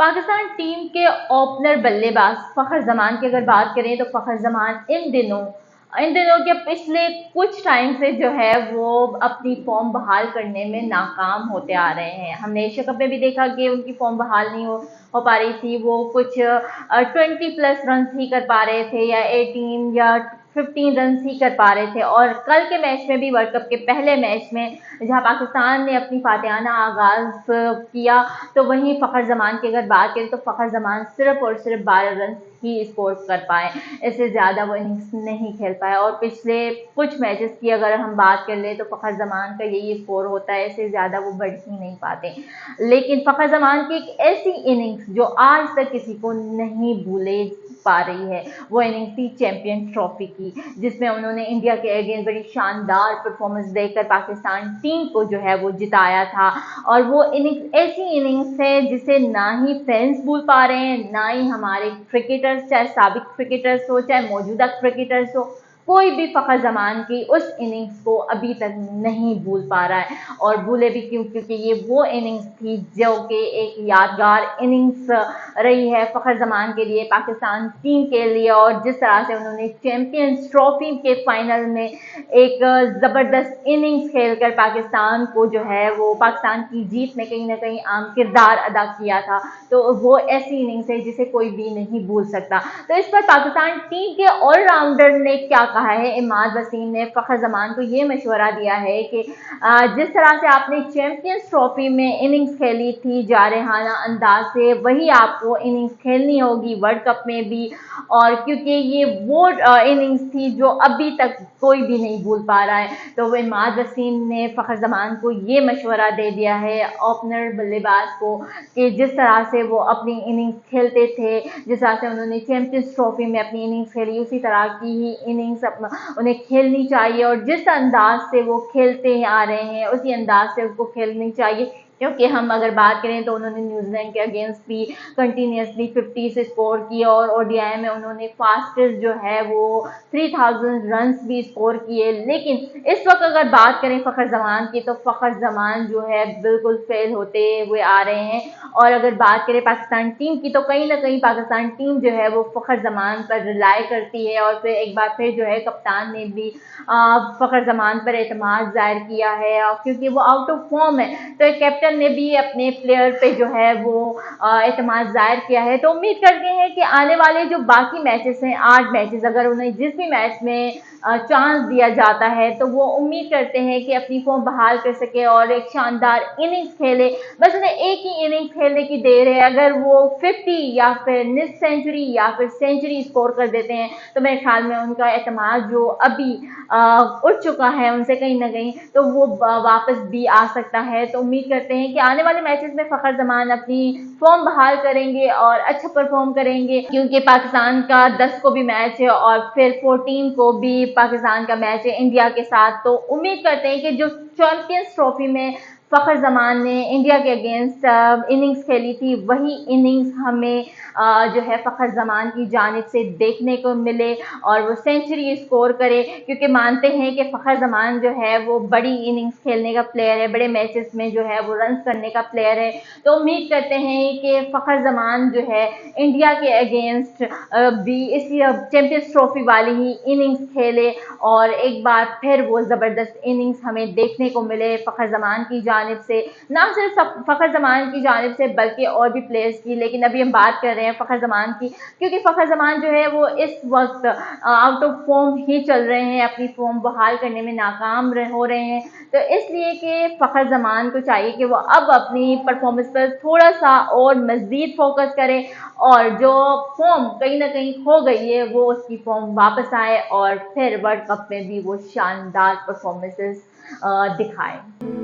Pakistan team के opener बल्लेबाज फ़खर जमान की अगर बात करें तो फ़खर जमान इन दिनों के पिछले कुछ टाइम से जो है वो अपनी फॉर्म बहाल करने में नाकाम होते आ रहे हैं। हमने एशिया कप में भी देखा कि उनकी फॉर्म बहाल नहीं हो पा रही थी। वो कुछ 20+ रन ही कर पा रहे थे या 18 या 15 रन ही कर पा रहे थे। और कल के मैच में भी, वर्ल्ड कप के पहले मैच में जहां पाकिस्तान ने अपनी फातिहाना आगाज किया, तो वहीं फ़खर जमान की अगर बात करें तो फ़खर जमान सिर्फ और सिर्फ 12 रन ही स्कोर कर पाए, इससे ज़्यादा वो इनिंग्स नहीं खेल पाए। और पिछले कुछ मैचेस की अगर हम बात कर ले तो फ़खर जमान का यही स्कोर होता है, इससे ज़्यादा वो बढ़ ही नहीं पाते। लेकिन फ़खर जमान की एक ऐसी इनिंग्स जो आज तक किसी को नहीं भूले पा रही है, वो इनिंग्स थी चैंपियन ट्रॉफी की, जिसमें उन्होंने इंडिया के अगेंस्ट बड़ी शानदार परफॉर्मेंस देकर पाकिस्तान टीम को जो है वो जिताया था। और वो इनिंग्स ऐसी इनिंग्स है जिसे ना ही फैंस भूल पा रहे हैं, ना ही हमारे क्रिकेटर्स, चाहे साबिक क्रिकेटर्स हो चाहे मौजूदा क्रिकेटर्स हो, कोई भी फ़खर जमान की उस इनिंग्स को अभी तक नहीं भूल पा रहा है। और भूले भी क्यों? क्योंकि ये वो इनिंग्स थी जो कि एक यादगार इनिंग्स रही है फ़खर जमान के लिए, पाकिस्तान टीम के लिए। और जिस तरह से उन्होंने चैंपियंस ट्रॉफी के फाइनल में एक ज़बरदस्त इनिंग्स खेलकर पाकिस्तान को जो है वो पाकिस्तान की जीत में कहीं ना कहीं अहम किरदार अदा किया था, तो वो ऐसी इनिंग्स है जिसे कोई भी नहीं भूल सकता। तो इस पर पाकिस्तान टीम के ऑलराउंडर ने क्या कहा है? इमाद वसीम ने फ़खर जमान को ये मशवरा दिया है कि जिस तरह से आपने चैंपियंस ट्रॉफी में इनिंग्स खेली थी जारहाना अंदाज से, वही आपको इनिंग्स खेलनी होगी वर्ल्ड कप में भी। और क्योंकि ये वो इनिंग्स थी जो अभी तक कोई भी नहीं भूल पा रहा है, तो वो इमाद वसीम ने फ़खर जमान को ये मशवरा दे दिया है, ओपनर बल्लेबाज को, कि जिस तरह से वो अपनी इनिंग्स खेलते थे, जिस तरह से उन्होंने चैंपियंस ट्रॉफी में अपनी इनिंग्स खेली, उसी तरह की ही इनिंग्स उन्हें खेलनी चाहिए। और जिस अंदाज से वो खेलते आ रहे हैं उसी अंदाज से उसको खेलनी चाहिए। क्योंकि हम अगर बात करें तो उन्होंने न्यूजीलैंड के अगेंस्ट भी कंटिन्यूसली 50 से स्कोर किए, और ओडीआई में उन्होंने फास्टेस्ट जो है वो 3000 रन भी स्कोर किए। लेकिन इस वक्त अगर बात करें फ़खर जमान की, तो फ़खर जमान जो है बिल्कुल फेल होते हुए आ रहे हैं। और अगर बात करें पाकिस्तान टीम की, तो कहीं ना कहीं पाकिस्तान टीम जो है वो फ़खर जमान पर रिलाई करती है। और फिर एक बार फिर जो है कप्तान ने भी फ़खर जमान पर एतमाद ज़ाहिर किया है, क्योंकि वो आउट ऑफ फॉर्म है, तो एक कैप्टन ने भी अपने प्लेयर पे जो है वो एतमाद ज़ाहिर किया है। तो उम्मीद करते हैं कि आने वाले जो बाकी मैचेस हैं, 8 मैचेस, अगर उन्हें जिस भी मैच में चांस दिया जाता है तो वो उम्मीद करते हैं कि अपनी फॉर्म बहाल कर सके और एक शानदार इनिंग्स खेले। बस उन्हें एक ही इनिंग्स खेलने की देर है, अगर वो 50 या फिर निस सेंचुरी या फिर सेंचुरी स्कोर कर देते हैं तो मेरे ख्याल में उनका एतमाद जो अभी उठ चुका है उनसे कहीं ना कहीं, तो वो वापस भी आ सकता है। तो उम्मीद करते हैं कि आने वाले मैचेस में फ़खर जमान अपनी फॉर्म बहाल करेंगे और अच्छा परफॉर्म करेंगे, क्योंकि पाकिस्तान का 10 को भी मैच है और फिर 14 को भी पाकिस्तान का मैच है इंडिया के साथ। तो उम्मीद करते हैं कि जो चैंपियंस ट्रॉफी में फ़खर जमान ने इंडिया के अगेंस्ट इनिंग्स खेली थी, वही इनिंग्स हमें जो है फ़खर जमान की जानिब से देखने को मिले और वो सेंचुरी स्कोर करे, क्योंकि मानते हैं कि फ़खर जमान जो है वो बड़ी इनिंग्स खेलने का प्लेयर है, बड़े मैचेस में जो है वो रन करने का प्लेयर है। तो उम्मीद करते हैं कि फ़खर जमान जो है इंडिया के अगेंस्ट भी इसी चैंपियंस ट्रॉफी वाली ही इनिंग्स खेले और एक बार फिर वो ज़बरदस्त इनिंग्स हमें देखने को मिले फ़खर जमान की जानिब से, ना सिर्फ फ़खर जमान की जानिब से बल्कि और भी प्लेयर्स की। लेकिन अभी हम बात कर रहे हैं फ़खर जमान की, क्योंकि फ़खर जमान जो है वो इस वक्त आउट ऑफ फॉर्म ही चल रहे हैं, अपनी फॉर्म बहाल करने में नाकाम हो रहे हैं। तो इसलिए कि फ़खर जमान को चाहिए कि वो अब अपनी परफॉर्मेंस पर थोड़ा सा और मज़ीद फोकस करें और जो फॉर्म कहीं ना कहीं खो गई है वो उसकी फॉर्म वापस आए और फिर वर्ल्ड कप में भी वो शानदार परफॉर्मेंसेस दिखाएं।